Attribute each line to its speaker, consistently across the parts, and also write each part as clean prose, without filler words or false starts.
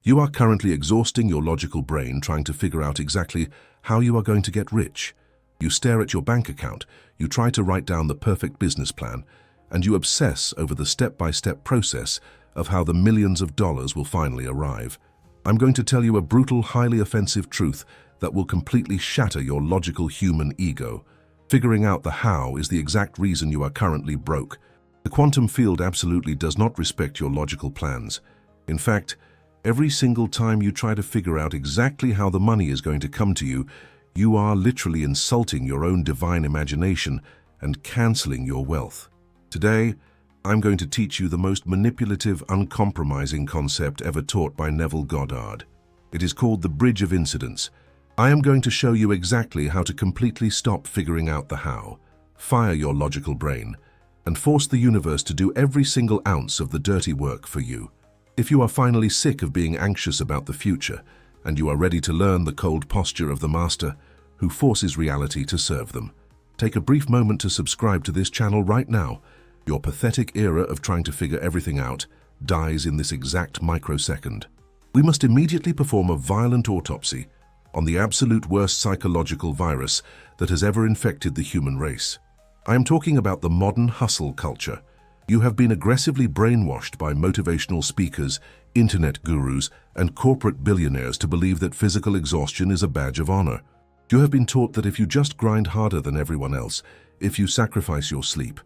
Speaker 1: You are currently exhausting your logical brain trying to figure out exactly how you are going to get rich. You stare at your bank account, you try to write down the perfect business plan, and you obsess over the step-by-step process of how the millions of dollars will finally arrive. I'm going to tell you a brutal, highly offensive truth that will completely shatter your logical human ego. Figuring out the how is the exact reason you are currently broke. The quantum field absolutely does not respect your logical plans. In fact, every single time you try to figure out exactly how the money is going to come to you, you are literally insulting your own divine imagination and canceling your wealth. Today, I'm going to teach you the most manipulative, uncompromising concept ever taught by Neville Goddard. It is called the Bridge of Incidents. I am going to show you exactly how to completely stop figuring out the how, fire your logical brain, and force the universe to do every single ounce of the dirty work for you. If you are finally sick of being anxious about the future, and you are ready to learn the cold posture of the master who forces reality to serve them, take a brief moment to subscribe to this channel right now. Your pathetic era of trying to figure everything out dies in this exact microsecond. We must immediately perform a violent autopsy on the absolute worst psychological virus that has ever infected the human race. I am talking about the modern hustle culture. You have been aggressively brainwashed by motivational speakers, internet gurus, and corporate billionaires to believe that physical exhaustion is a badge of honor. You have been taught that if you just grind harder than everyone else, if you sacrifice your sleep,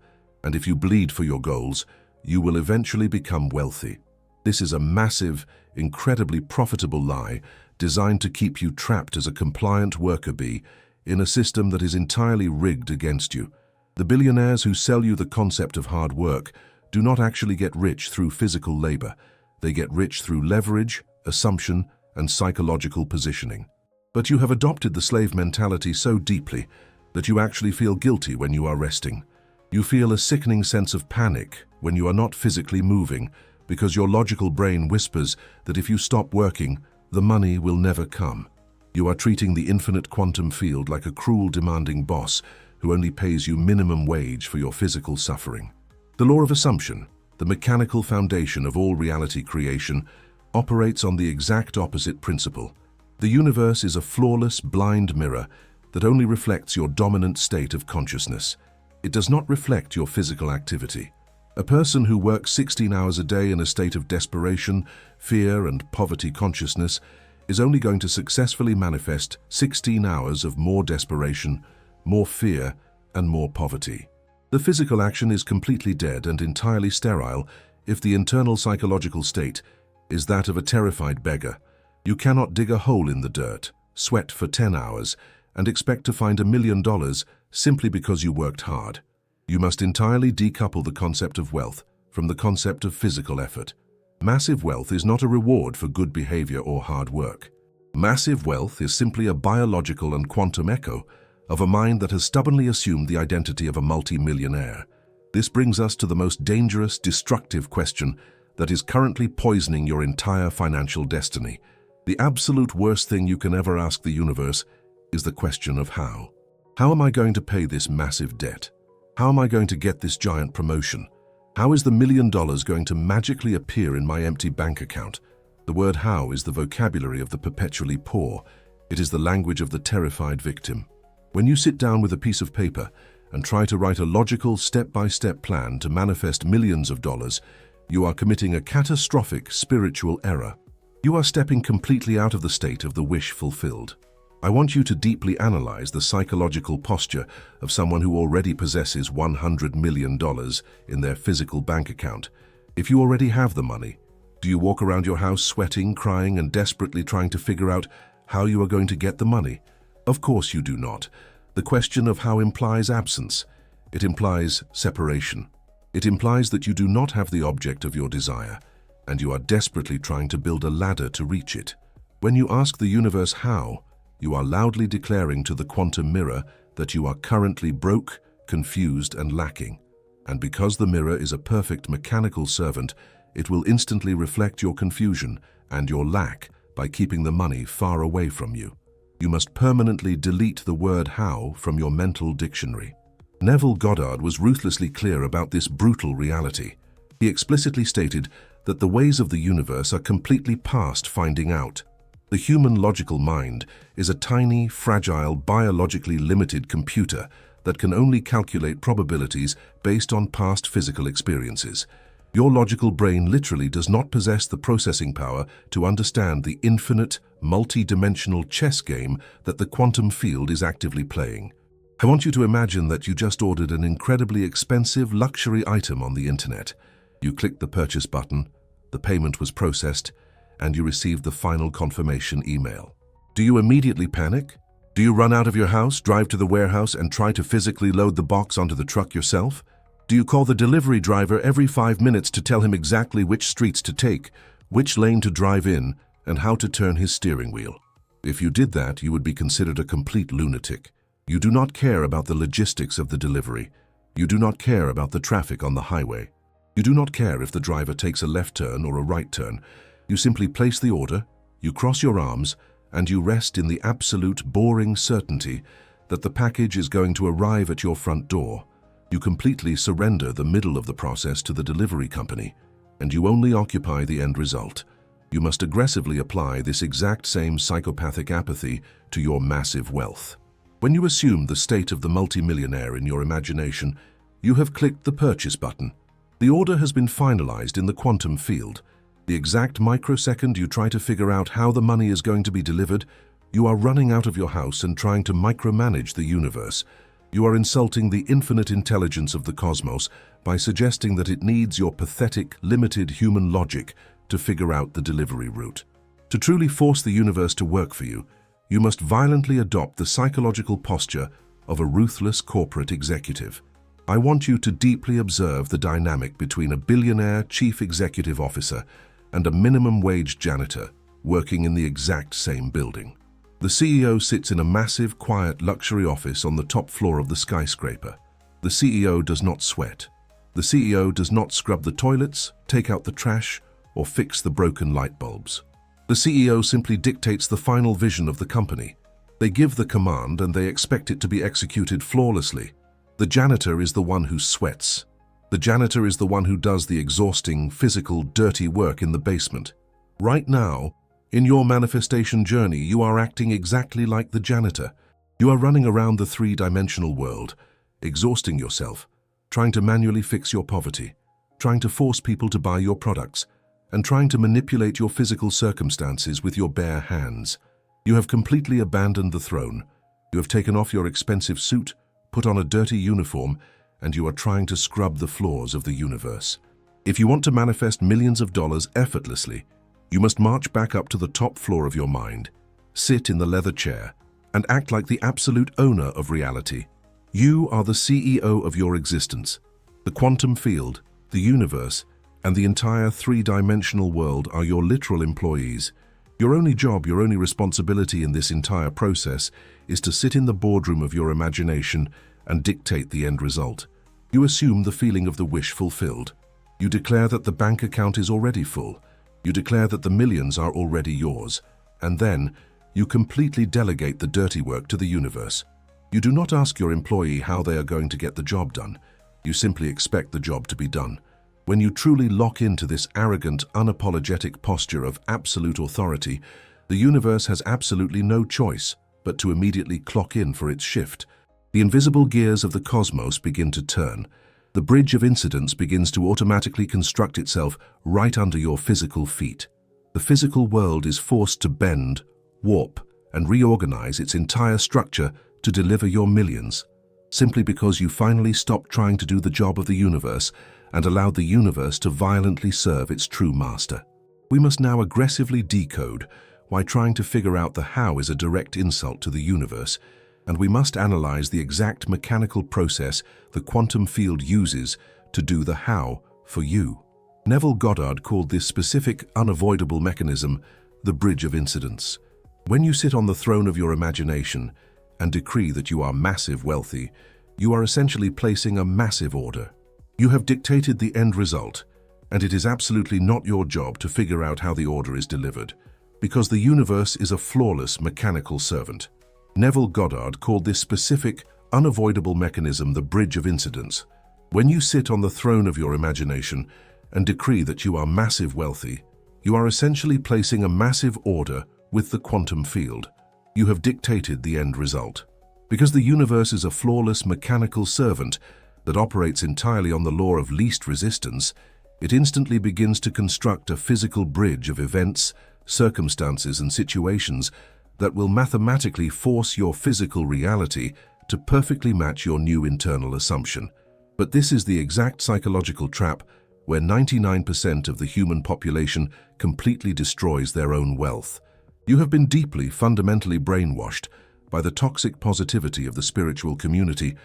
Speaker 1: and if you bleed for your goals, you will eventually become wealthy. This is a massive, incredibly profitable lie designed to keep you trapped as a compliant worker bee in a system that is entirely rigged against you. The billionaires who sell you the concept of hard work do not actually get rich through physical labor. They get rich through leverage, assumption, and psychological positioning. But you have adopted the slave mentality so deeply that you actually feel guilty when you are resting. You feel a sickening sense of panic when you are not physically moving because your logical brain whispers that if you stop working, the money will never come. You are treating the infinite quantum field like a cruel, demanding boss who only pays you minimum wage for your physical suffering. The law of assumption, the mechanical foundation of all reality creation, operates on the exact opposite principle. The universe is a flawless, blind mirror that only reflects your dominant state of consciousness. It does not reflect your physical activity. A person who works 16 hours a day in a state of desperation, fear, and poverty consciousness is only going to successfully manifest 16 hours of more desperation, more fear, and more poverty. The physical action is completely dead and entirely sterile if the internal psychological state is that of a terrified beggar. You cannot dig a hole in the dirt, sweat for 10 hours, and expect to find $1 million simply because you worked hard. You must entirely decouple the concept of wealth from the concept of physical effort. Massive wealth is not a reward for good behavior or hard work. Massive wealth is simply a biological and quantum echo of a mind that has stubbornly assumed the identity of a multi-millionaire. This brings us to the most dangerous, destructive question that is currently poisoning your entire financial destiny. The absolute worst thing you can ever ask the universe is the question of how. How am I going to pay this massive debt? How am I going to get this giant promotion? How is the $1 million going to magically appear in my empty bank account? The word how is the vocabulary of the perpetually poor. It is the language of the terrified victim. When you sit down with a piece of paper and try to write a logical step-by-step plan to manifest millions of dollars, you are committing a catastrophic spiritual error. You are stepping completely out of the state of the wish fulfilled. I want you to deeply analyze the psychological posture of someone who already possesses $100 million in their physical bank account. If you already have the money, do you walk around your house sweating, crying, and desperately trying to figure out how you are going to get the money? Of course you do not. The question of how implies absence. It implies separation. It implies that you do not have the object of your desire, and you are desperately trying to build a ladder to reach it. When you ask the universe how, you are loudly declaring to the quantum mirror that you are currently broke, confused, and lacking. And because the mirror is a perfect mechanical servant, it will instantly reflect your confusion and your lack by keeping the money far away from you. You must permanently delete the word how from your mental dictionary. Neville Goddard was ruthlessly clear about this brutal reality. He explicitly stated, that the ways of the universe are completely past finding out. The human logical mind is a tiny, fragile, biologically limited computer that can only calculate probabilities based on past physical experiences. Your logical brain literally does not possess the processing power to understand the infinite, multi-dimensional chess game that the quantum field is actively playing. I want you to imagine that you just ordered an incredibly expensive luxury item on the internet. You clicked the purchase button, the payment was processed, and you received the final confirmation email. Do you immediately panic? Do you run out of your house, drive to the warehouse, and try to physically load the box onto the truck yourself? Do you call the delivery driver every 5 minutes to tell him exactly which streets to take, which lane to drive in, and how to turn his steering wheel? If you did that, you would be considered a complete lunatic. You do not care about the logistics of the delivery. You do not care about the traffic on the highway. You do not care if the driver takes a left turn or a right turn. You simply place the order, you cross your arms, and you rest in the absolute boring certainty that the package is going to arrive at your front door. You completely surrender the middle of the process to the delivery company, and you only occupy the end result. You must aggressively apply this exact same psychopathic apathy to your massive wealth. When you assume the state of the multimillionaire in your imagination, you have clicked the purchase button. The order has been finalized in the quantum field. The exact microsecond you try to figure out how the money is going to be delivered, you are running out of your house and trying to micromanage the universe. You are insulting the infinite intelligence of the cosmos by suggesting that it needs your pathetic, limited human logic to figure out the delivery route. To truly force the universe to work for you, you must violently adopt the psychological posture of a ruthless corporate executive. I want you to deeply observe the dynamic between a billionaire chief executive officer and a minimum wage janitor working in the exact same building. The CEO sits in a massive, quiet luxury office on the top floor of the skyscraper. The CEO does not sweat. The CEO does not scrub the toilets, take out the trash, or fix the broken light bulbs. The CEO simply dictates the final vision of the company. They give the command and they expect it to be executed flawlessly. The janitor is the one who sweats. The janitor is the one who does the exhausting, physical, dirty work in the basement. Right now, in your manifestation journey, you are acting exactly like the janitor. You are running around the three-dimensional world, exhausting yourself, trying to manually fix your poverty, trying to force people to buy your products, and trying to manipulate your physical circumstances with your bare hands. You have completely abandoned the throne. You have taken off your expensive suit, put on a dirty uniform, and you are trying to scrub the floors of the universe. If you want to manifest millions of dollars effortlessly, you must march back up to the top floor of your mind, sit in the leather chair, and act like the absolute owner of reality. You are the CEO of your existence. The quantum field, the universe, and the entire three-dimensional world are your literal employees. Your only job, your only responsibility in this entire process is to sit in the boardroom of your imagination and dictate the end result. You assume the feeling of the wish fulfilled. You declare that the bank account is already full. You declare that the millions are already yours. And then, you completely delegate the dirty work to the universe. You do not ask your employee how they are going to get the job done. You simply expect the job to be done. When you truly lock into this arrogant, unapologetic posture of absolute authority, the universe has absolutely no choice but to immediately clock in for its shift. The invisible gears of the cosmos begin to turn. The bridge of incidence begins to automatically construct itself right under your physical feet. The physical world is forced to bend, warp, and reorganize its entire structure to deliver your millions, simply because you finally stopped trying to do the job of the universe and allowed the universe to violently serve its true master. We must now aggressively decode why trying to figure out the how is a direct insult to the universe, and we must analyze the exact mechanical process the quantum field uses to do the how for you. Neville Goddard called this specific, unavoidable mechanism the bridge of incidence. When you sit on the throne of your imagination and decree that you are massive wealthy, you are essentially placing a massive order. You have dictated the end result, and it is absolutely not your job to figure out how the order is delivered, because the universe is a flawless mechanical servant. Neville Goddard called this specific, unavoidable mechanism the bridge of incidence. When you sit on the throne of your imagination and decree that you are massive wealthy, you are essentially placing a massive order with the quantum field. You have dictated the end result. Because the universe is a flawless mechanical servant that operates entirely on the law of least resistance, it instantly begins to construct a physical bridge of events, circumstances, and situations that will mathematically force your physical reality to perfectly match your new internal assumption. But this is the exact psychological trap where 99% of the human population completely destroys their own wealth. You have been deeply, fundamentally brainwashed by the toxic positivity of the spiritual community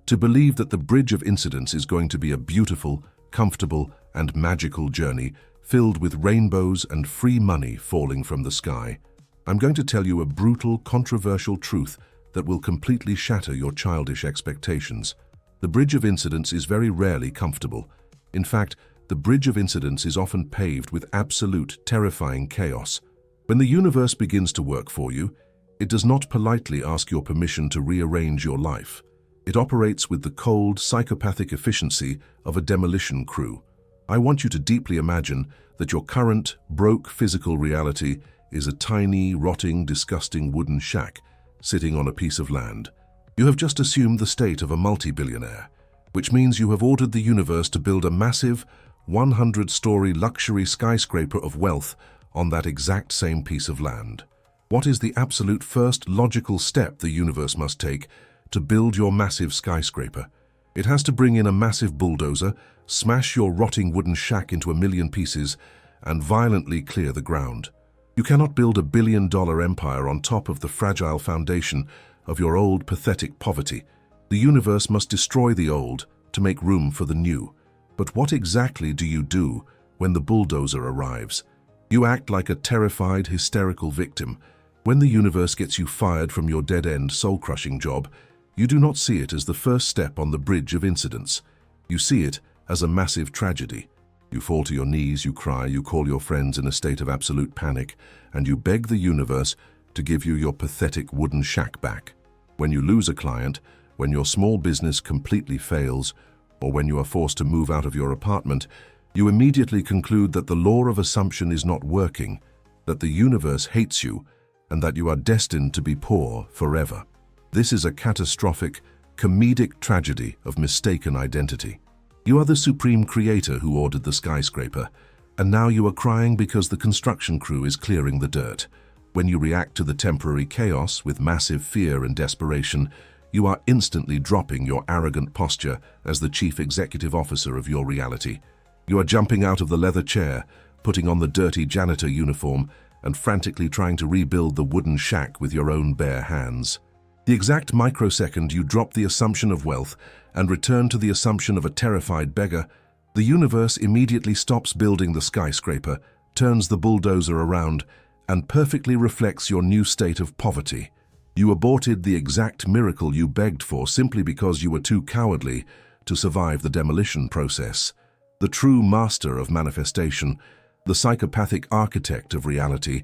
Speaker 1: to believe that the bridge of incidence is going to be a beautiful, comfortable, and magical journey filled with rainbows and free money falling from the sky. I'm going to tell you a brutal, controversial truth that will completely shatter your childish expectations. The bridge of incidence is very rarely comfortable. In fact, the bridge of incidence is often paved with absolute, terrifying chaos. When the universe begins to work for you, it does not politely ask your permission to rearrange your life. It operates with the cold, psychopathic efficiency of a demolition crew. I want you to deeply imagine that your current, broke physical reality is a tiny, rotting, disgusting wooden shack sitting on a piece of land. You have just assumed the state of a multi-billionaire, which means you have ordered the universe to build a massive, 100-story luxury skyscraper of wealth on that exact same piece of land. What is the absolute first logical step the universe must take to build your massive skyscraper? It has to bring in a massive bulldozer, smash your rotting wooden shack into a million pieces, and violently clear the ground. You cannot build a billion-dollar empire on top of the fragile foundation of your old, pathetic poverty. The universe must destroy the old to make room for the new. But what exactly do you do when the bulldozer arrives? You act like a terrified, hysterical victim. When the universe gets you fired from your dead-end, soul-crushing job, you do not see it as the first step on the bridge of incidence. You see it as a massive tragedy. You fall to your knees, you cry, you call your friends in a state of absolute panic, and you beg the universe to give you your pathetic wooden shack back. When you lose a client, when your small business completely fails, or when you are forced to move out of your apartment, you immediately conclude that the law of assumption is not working, that the universe hates you, and that you are destined to be poor forever. This is a catastrophic, comedic tragedy of mistaken identity. You are the supreme creator who ordered the skyscraper, and now you are crying because the construction crew is clearing the dirt. When you react to the temporary chaos with massive fear and desperation, you are instantly dropping your arrogant posture as the chief executive officer of your reality. You are jumping out of the leather chair, putting on the dirty janitor uniform, and frantically trying to rebuild the wooden shack with your own bare hands. The exact microsecond you drop the assumption of wealth and return to the assumption of a terrified beggar, the universe immediately stops building the skyscraper, turns the bulldozer around, and perfectly reflects your new state of poverty. You aborted the exact miracle you begged for simply because you were too cowardly to survive the demolition process. The true master of manifestation, the psychopathic architect of reality,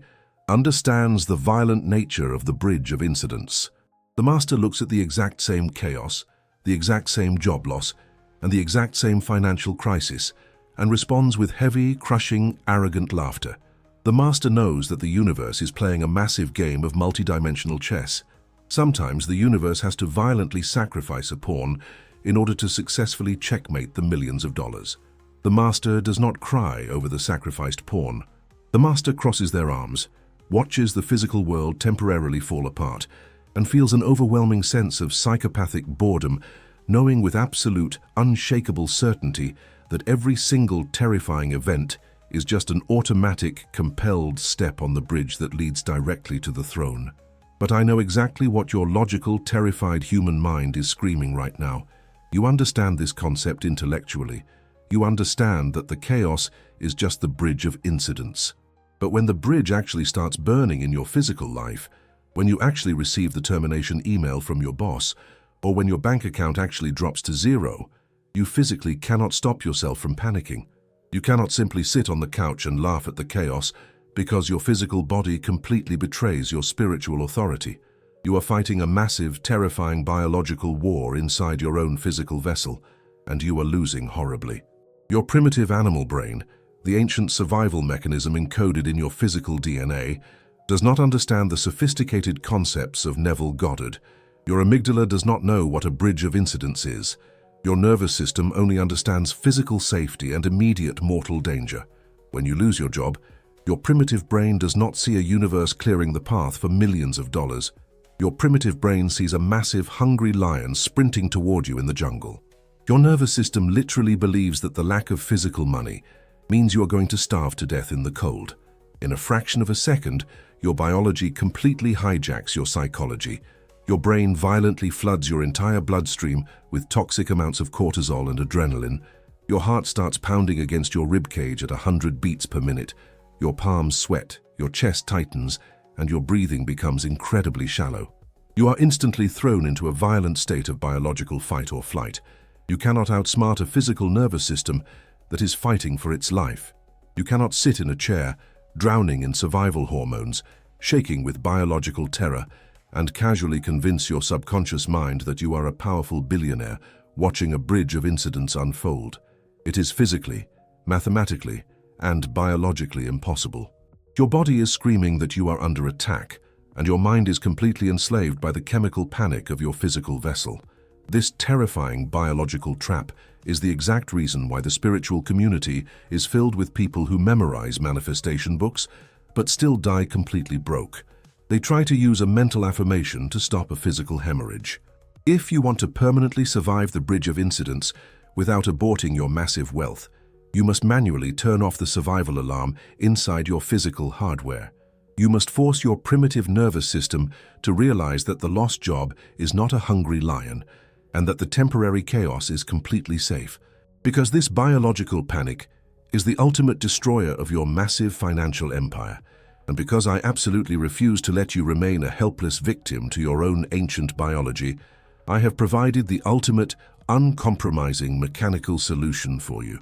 Speaker 1: understands the violent nature of the bridge of incidence. The master looks at the exact same chaos, the exact same job loss, and the exact same financial crisis, and responds with heavy, crushing, arrogant laughter. The master knows that the universe is playing a massive game of multidimensional chess. Sometimes the universe has to violently sacrifice a pawn in order to successfully checkmate the millions of dollars. The master does not cry over the sacrificed pawn. The master crosses their arms, watches the physical world temporarily fall apart, and feels an overwhelming sense of psychopathic boredom, knowing with absolute, unshakable certainty that every single terrifying event is just an automatic, compelled step on the bridge that leads directly to the throne. But I know exactly what your logical, terrified human mind is screaming right now. You understand this concept intellectually. You understand that the chaos is just the bridge of incidence. But when the bridge actually starts burning in your physical life, when you actually receive the termination email from your boss, or when your bank account actually drops to zero, you physically cannot stop yourself from panicking. You cannot simply sit on the couch and laugh at the chaos because your physical body completely betrays your spiritual authority. You are fighting a massive, terrifying biological war inside your own physical vessel, and you are losing horribly. Your primitive animal brain, the ancient survival mechanism encoded in your physical DNA, does not understand the sophisticated concepts of Neville Goddard. Your amygdala does not know what a bridge of incidents is. Your nervous system only understands physical safety and immediate mortal danger. When you lose your job, your primitive brain does not see a universe clearing the path for millions of dollars. Your primitive brain sees a massive, hungry lion sprinting toward you in the jungle. Your nervous system literally believes that the lack of physical money means you are going to starve to death in the cold. In a fraction of a second, your biology completely hijacks your psychology. Your brain violently floods your entire bloodstream with toxic amounts of cortisol and adrenaline. Your heart starts pounding against your ribcage at 100 beats per minute. Your palms sweat, your chest tightens, and your breathing becomes incredibly shallow. You are instantly thrown into a violent state of biological fight or flight. You cannot outsmart a physical nervous system that is fighting for its life. You cannot sit in a chair, drowning in survival hormones, shaking with biological terror, and casually convince your subconscious mind that you are a powerful billionaire watching a bridge of incidents unfold. It is physically, mathematically, and biologically impossible. Your body is screaming that you are under attack, and your mind is completely enslaved by the chemical panic of your physical vessel. This terrifying biological trap is the exact reason why the spiritual community is filled with people who memorize manifestation books, but still die completely broke. They try to use a mental affirmation to stop a physical hemorrhage. If you want to permanently survive the bridge of incidents without aborting your massive wealth, you must manually turn off the survival alarm inside your physical hardware. You must force your primitive nervous system to realize that the lost job is not a hungry lion, and that the temporary chaos is completely safe. Because this biological panic is the ultimate destroyer of your massive financial empire. And because I absolutely refuse to let you remain a helpless victim to your own ancient biology, I have provided the ultimate, uncompromising mechanical solution for you.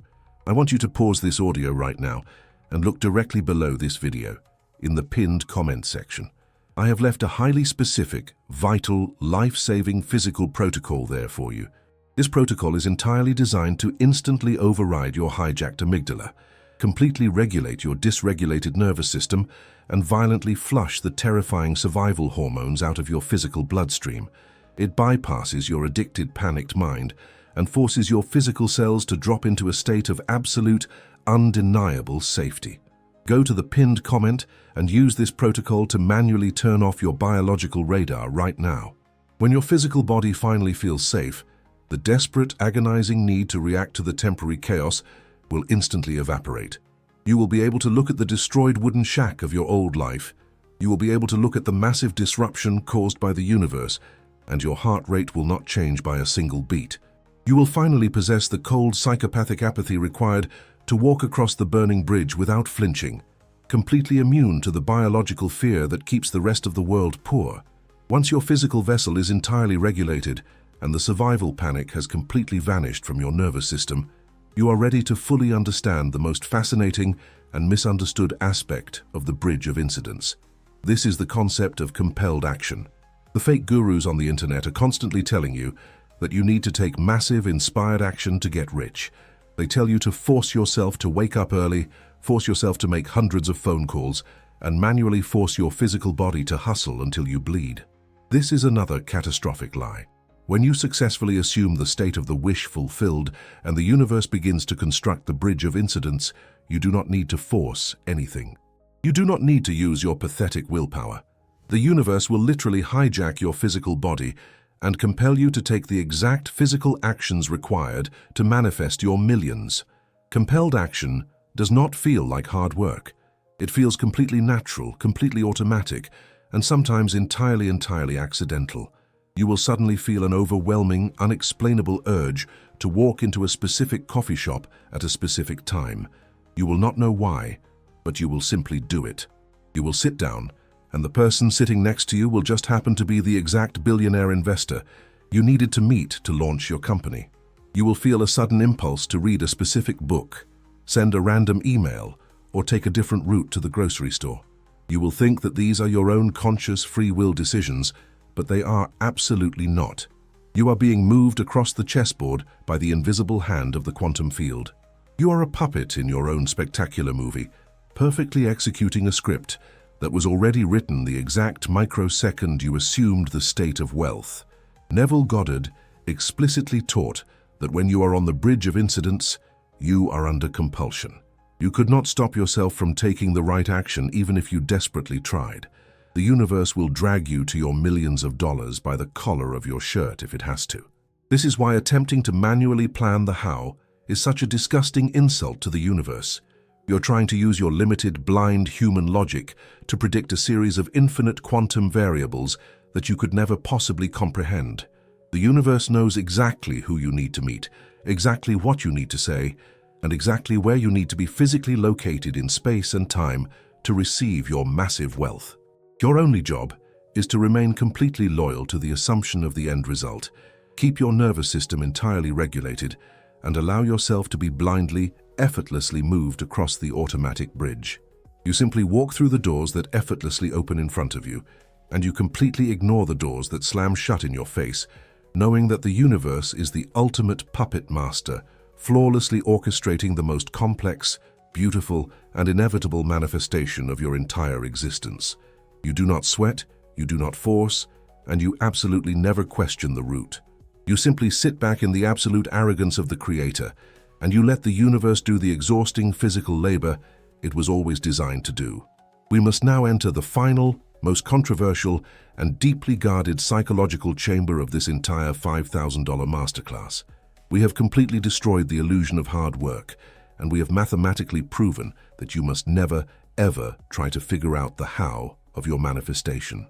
Speaker 1: I want you to pause this audio right now and look directly below this video, in the pinned comment section. I have left a highly specific, vital, life-saving physical protocol there for you. This protocol is entirely designed to instantly override your hijacked amygdala, completely regulate your dysregulated nervous system, and violently flush the terrifying survival hormones out of your physical bloodstream. It bypasses your addicted, panicked mind and forces your physical cells to drop into a state of absolute, undeniable safety. Go to the pinned comment and use this protocol to manually turn off your biological radar right now. When your physical body finally feels safe, the desperate, agonizing need to react to the temporary chaos will instantly evaporate. You will be able to look at the destroyed wooden shack of your old life. You will be able to look at the massive disruption caused by the universe, and your heart rate will not change by a single beat. You will finally possess the cold, psychopathic apathy required to walk across the burning bridge without flinching, completely immune to the biological fear that keeps the rest of the world poor. Once your physical vessel is entirely regulated and the survival panic has completely vanished from your nervous system, you are ready to fully understand the most fascinating and misunderstood aspect of the bridge of incidents. This is the concept of compelled action. The fake gurus on the internet are constantly telling you that you need to take massive, inspired action to get rich. They tell you to force yourself to wake up early, force yourself to make hundreds of phone calls, and manually force your physical body to hustle until you bleed. This is another catastrophic lie. When you successfully assume the state of the wish fulfilled and the universe begins to construct the bridge of incidents, you do not need to force anything. You do not need to use your pathetic willpower. The universe will literally hijack your physical body and compel you to take the exact physical actions required to manifest your millions. Compelled action does not feel like hard work. It feels completely natural, completely automatic, and sometimes entirely accidental. You will suddenly feel an overwhelming, unexplainable urge to walk into a specific coffee shop at a specific time. You will not know why, but you will simply do it. You will sit down, and the person sitting next to you will just happen to be the exact billionaire investor you needed to meet to launch your company. You will feel a sudden impulse to read a specific book, send a random email, or take a different route to the grocery store. You will think that these are your own conscious free will decisions, but they are absolutely not. You are being moved across the chessboard by the invisible hand of the quantum field. You are a puppet in your own spectacular movie, perfectly executing a script that was already written the exact microsecond you assumed the state of wealth. Neville Goddard explicitly taught that when you are on the bridge of incidents, you are under compulsion. You could not stop yourself from taking the right action even if you desperately tried. The universe will drag you to your millions of dollars by the collar of your shirt if it has to. This is why attempting to manually plan the how is such a disgusting insult to the universe. You're trying to use your limited, blind human logic to predict a series of infinite quantum variables that you could never possibly comprehend. The universe knows exactly who you need to meet, exactly what you need to say, and exactly where you need to be physically located in space and time to receive your massive wealth. Your only job is to remain completely loyal to the assumption of the end result, keep your nervous system entirely regulated, and allow yourself to be blindly, effortlessly moved across the automatic bridge. You simply walk through the doors that effortlessly open in front of you, and you completely ignore the doors that slam shut in your face, knowing that the universe is the ultimate puppet master, flawlessly orchestrating the most complex, beautiful, and inevitable manifestation of your entire existence. You do not sweat, you do not force, and you absolutely never question the route. You simply sit back in the absolute arrogance of the Creator, and you let the universe do the exhausting physical labor it was always designed to do. We must now enter the final, most controversial, and deeply guarded psychological chamber of this entire $5,000 masterclass. We have completely destroyed the illusion of hard work, and we have mathematically proven that you must never, ever try to figure out the how of your manifestation.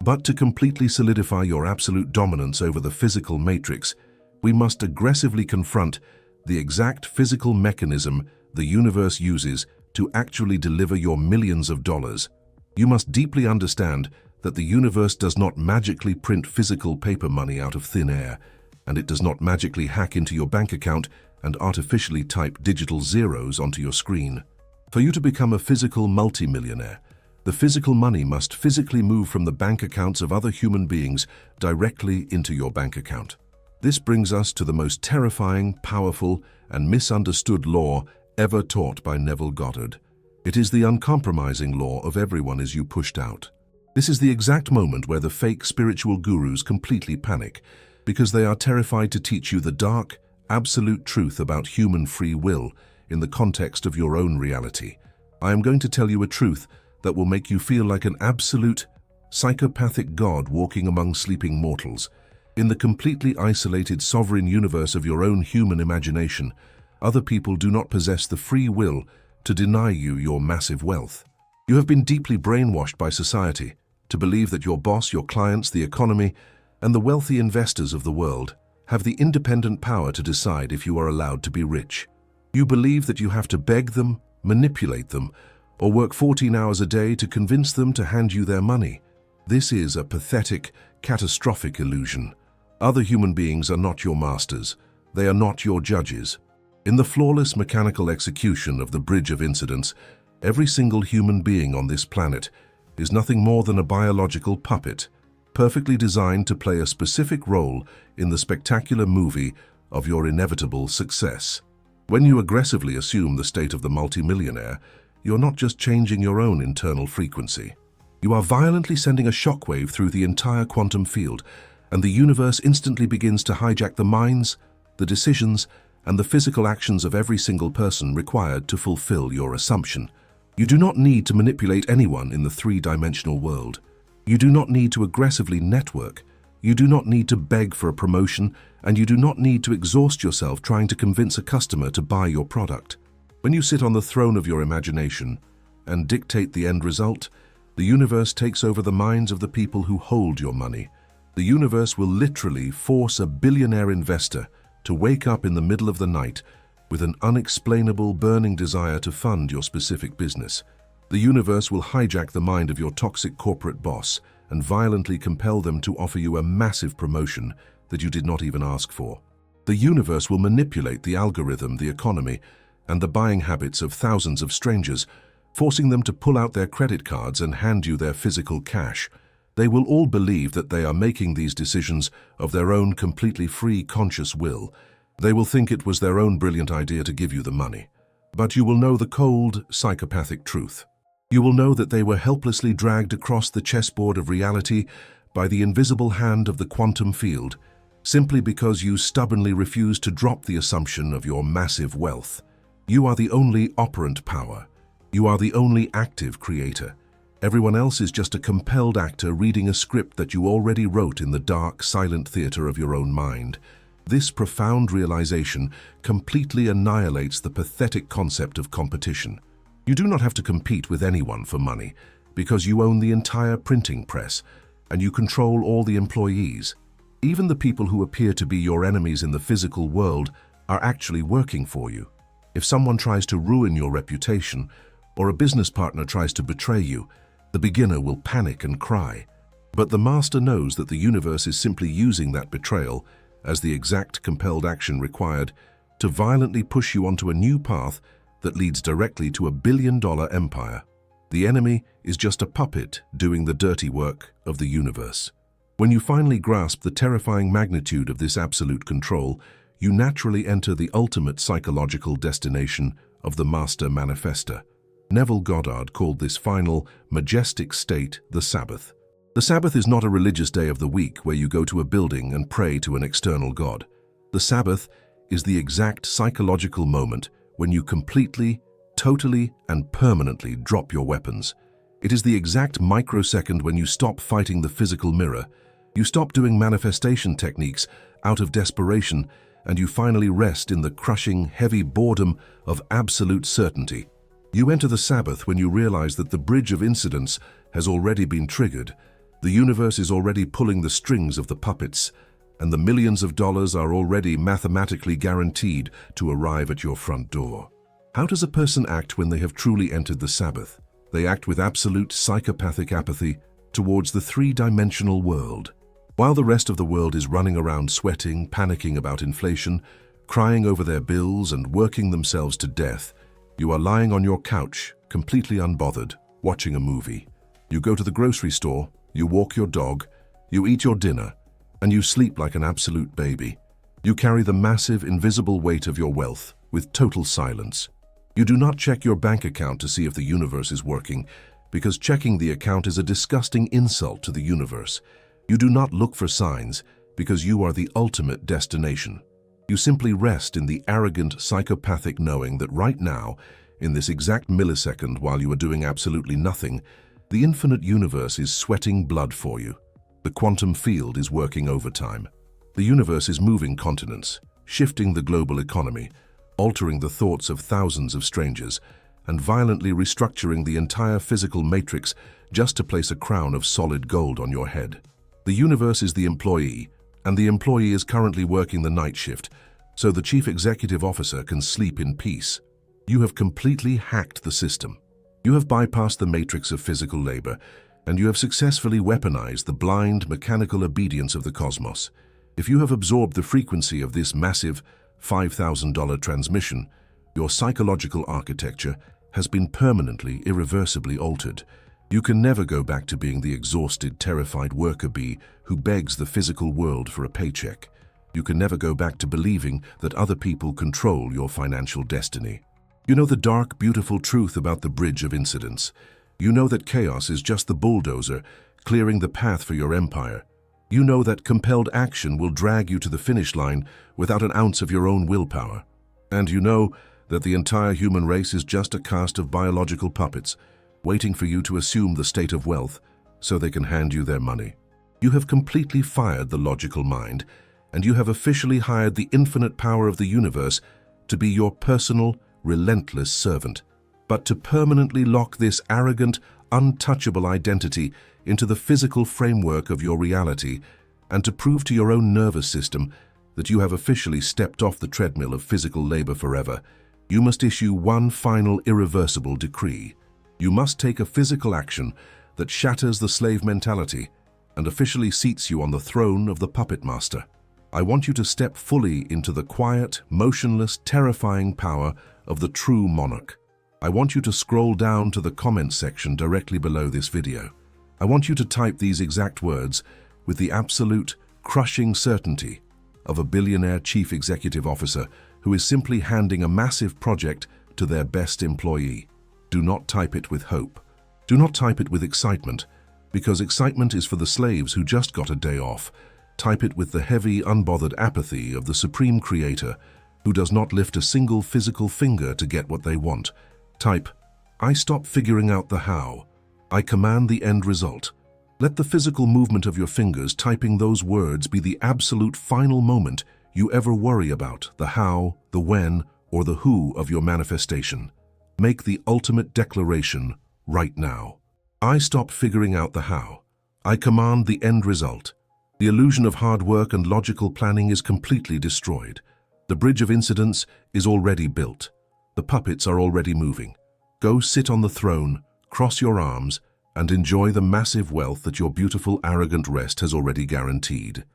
Speaker 1: But to completely solidify your absolute dominance over the physical matrix, we must aggressively confront the exact physical mechanism the universe uses to actually deliver your millions of dollars. You must deeply understand that the universe does not magically print physical paper money out of thin air, and it does not magically hack into your bank account and artificially type digital zeros onto your screen. For you to become a physical multimillionaire, the physical money must physically move from the bank accounts of other human beings directly into your bank account. This brings us to the most terrifying, powerful, and misunderstood law ever taught by Neville Goddard. It is the uncompromising law of everyone is you pushed out. This is the exact moment where the fake spiritual gurus completely panic, because they are terrified to teach you the dark, absolute truth about human free will in the context of your own reality. I am going to tell you a truth that will make you feel like an absolute, psychopathic god walking among sleeping mortals. In the completely isolated sovereign universe of your own human imagination, other people do not possess the free will to deny you your massive wealth. You have been deeply brainwashed by society to believe that your boss, your clients, the economy, and the wealthy investors of the world have the independent power to decide if you are allowed to be rich. You believe that you have to beg them, manipulate them, or work 14 hours a day to convince them to hand you their money. This is a pathetic, catastrophic illusion. Other human beings are not your masters. They are not your judges. In the flawless mechanical execution of the bridge of incidents, every single human being on this planet is nothing more than a biological puppet, perfectly designed to play a specific role in the spectacular movie of your inevitable success. When you aggressively assume the state of the multimillionaire, you're not just changing your own internal frequency. You are violently sending a shockwave through the entire quantum field, and the universe instantly begins to hijack the minds, the decisions, and the physical actions of every single person required to fulfill your assumption. You do not need to manipulate anyone in the three-dimensional world. You do not need to aggressively network. You do not need to beg for a promotion, and you do not need to exhaust yourself trying to convince a customer to buy your product. When you sit on the throne of your imagination and dictate the end result, the universe takes over the minds of the people who hold your money. The universe will literally force a billionaire investor to wake up in the middle of the night with an unexplainable burning desire to fund your specific business. The universe will hijack the mind of your toxic corporate boss and violently compel them to offer you a massive promotion that you did not even ask for. The universe will manipulate the algorithm, the economy, and the buying habits of thousands of strangers, forcing them to pull out their credit cards and hand you their physical cash. They will all believe that they are making these decisions of their own completely free, conscious will. They will think it was their own brilliant idea to give you the money. But you will know the cold, psychopathic truth. You will know that they were helplessly dragged across the chessboard of reality by the invisible hand of the quantum field, simply because you stubbornly refused to drop the assumption of your massive wealth. You are the only operant power. You are the only active creator. Everyone else is just a compelled actor reading a script that you already wrote in the dark, silent theater of your own mind. This profound realization completely annihilates the pathetic concept of competition. You do not have to compete with anyone for money because you own the entire printing press and you control all the employees. Even the people who appear to be your enemies in the physical world are actually working for you. If someone tries to ruin your reputation or a business partner tries to betray you, the beginner will panic and cry. But the master knows that the universe is simply using that betrayal as the exact compelled action required to violently push you onto a new path that leads directly to $1 billion empire. The enemy is just a puppet doing the dirty work of the universe. When you finally grasp the terrifying magnitude of this absolute control, you naturally enter the ultimate psychological destination of the Master Manifester. Neville Goddard called this final, majestic state the Sabbath. The Sabbath is not a religious day of the week where you go to a building and pray to an external god. The Sabbath is the exact psychological moment when you completely, totally, and permanently drop your weapons. It is the exact microsecond when you stop fighting the physical mirror, you stop doing manifestation techniques out of desperation, and you finally rest in the crushing, heavy boredom of absolute certainty. You enter the Sabbath when you realize that the bridge of incidents has already been triggered. The universe is already pulling the strings of the puppets, and the millions of dollars are already mathematically guaranteed to arrive at your front door. How does a person act when they have truly entered the Sabbath? They act with absolute psychopathic apathy towards the three-dimensional world. While the rest of the world is running around sweating, panicking about inflation, crying over their bills and working themselves to death, you are lying on your couch, completely unbothered, watching a movie. You go to the grocery store, you walk your dog, you eat your dinner, and you sleep like an absolute baby. You carry the massive, invisible weight of your wealth with total silence. You do not check your bank account to see if the universe is working, because checking the account is a disgusting insult to the universe. You do not look for signs, because you are the ultimate destination. You simply rest in the arrogant, psychopathic knowing that right now, in this exact millisecond while you are doing absolutely nothing, the infinite universe is sweating blood for you. The quantum field is working overtime. The universe is moving continents, shifting the global economy, altering the thoughts of thousands of strangers, and violently restructuring the entire physical matrix just to place a crown of solid gold on your head. The universe is the employee, and the employee is currently working the night shift, so the chief executive officer can sleep in peace. You have completely hacked the system. You have bypassed the matrix of physical labor, and you have successfully weaponized the blind, mechanical obedience of the cosmos. If you have absorbed the frequency of this massive $5,000 transmission, your psychological architecture has been permanently, irreversibly altered. You can never go back to being the exhausted, terrified worker bee who begs the physical world for a paycheck. You can never go back to believing that other people control your financial destiny. You know the dark, beautiful truth about the bridge of incidents. You know that chaos is just the bulldozer clearing the path for your empire. You know that compelled action will drag you to the finish line without an ounce of your own willpower. And you know that the entire human race is just a cast of biological puppets, waiting for you to assume the state of wealth so they can hand you their money. You have completely fired the logical mind, and you have officially hired the infinite power of the universe to be your personal, relentless servant. But to permanently lock this arrogant, untouchable identity into the physical framework of your reality, and to prove to your own nervous system that you have officially stepped off the treadmill of physical labor forever, you must issue one final irreversible decree. You must take a physical action that shatters the slave mentality and officially seats you on the throne of the puppet master. I want you to step fully into the quiet, motionless, terrifying power of the true monarch. I want you to scroll down to the comments section directly below this video. I want you to type these exact words with the absolute, crushing certainty of a billionaire chief executive officer who is simply handing a massive project to their best employee. Do not type it with hope. Do not type it with excitement, because excitement is for the slaves who just got a day off. Type it with the heavy, unbothered apathy of the Supreme Creator, who does not lift a single physical finger to get what they want. Type, I stop figuring out the how. I command the end result. Let the physical movement of your fingers typing those words be the absolute final moment you ever worry about the how, the when, or the who of your manifestation. Make the ultimate declaration right now. I stop figuring out the how. I command the end result. The illusion of hard work and logical planning is completely destroyed. The bridge of incidents is already built. The puppets are already moving. Go sit on the throne, cross your arms, and enjoy the massive wealth that your beautiful, arrogant rest has already guaranteed.